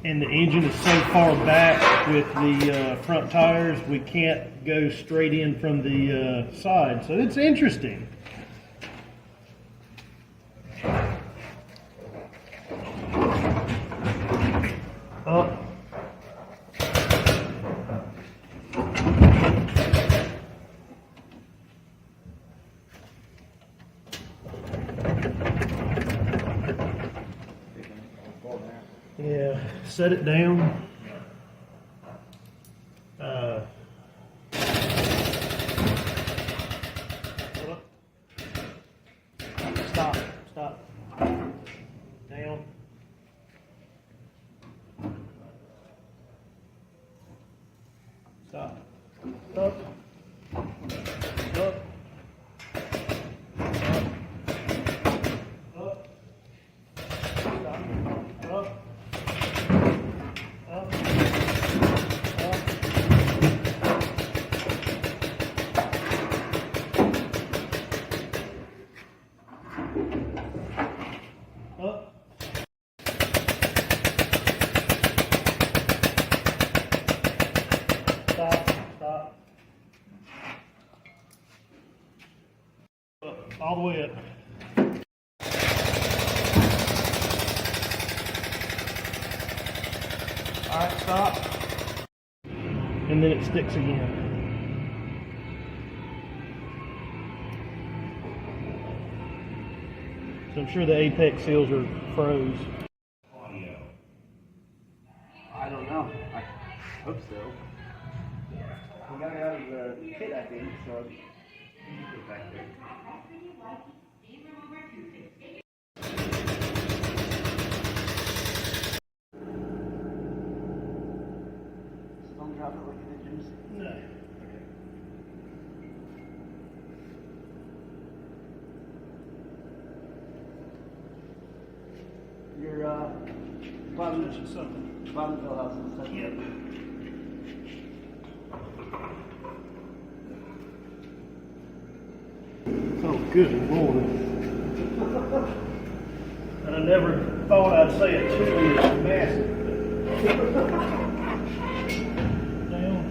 and the engine is so far back with the front tires, we can't go straight in from the side. So it's interesting. Up. Yeah, set it down. Stop, stop. Down. Stop. Up. Up. Up. Stop. Up. Up. Up. Stop. Stop. Up. All the way up. All right, stop. And then it sticks again. So I'm sure the apex seals are froze. Audio. I don't know. I hope so. We got it out of the pit, I think, so you can go back there. Just don't drop it like an engine. No. Your bottom fill house and stuff. Yep. Oh, good Lord. And I never thought I'd say it too, it's massive. Down.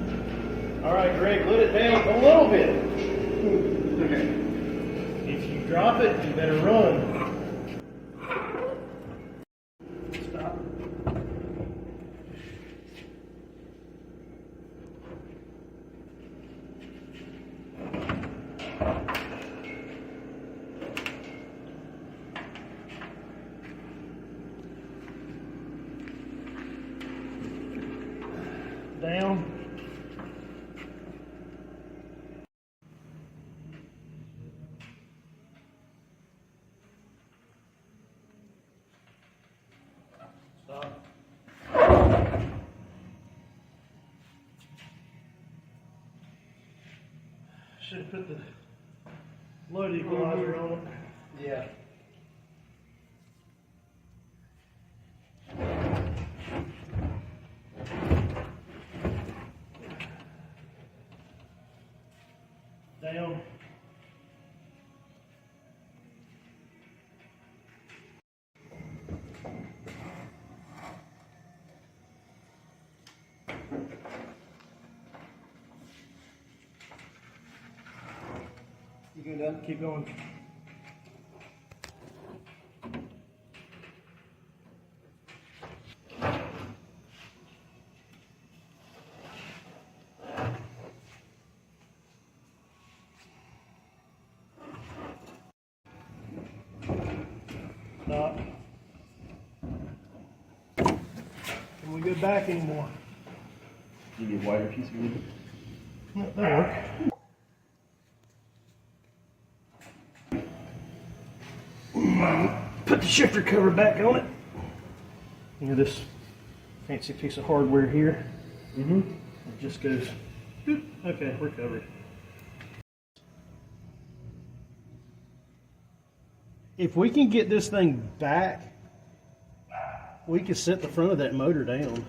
All right, Greg, let it down a little bit. Okay. If you drop it, you better run. Stop. Down. Stop. Should have put the load equalizer on it. Yeah. Down. You going down? Keep going. Stop. Can we go back anymore? You need a wider piece of wood? No, that'll work. Put the shifter cover back on it. You know this fancy piece of hardware here? Mm-hmm. It just goes, boop. Okay, we're covered. If we can get this thing back, we can set the front of that motor down.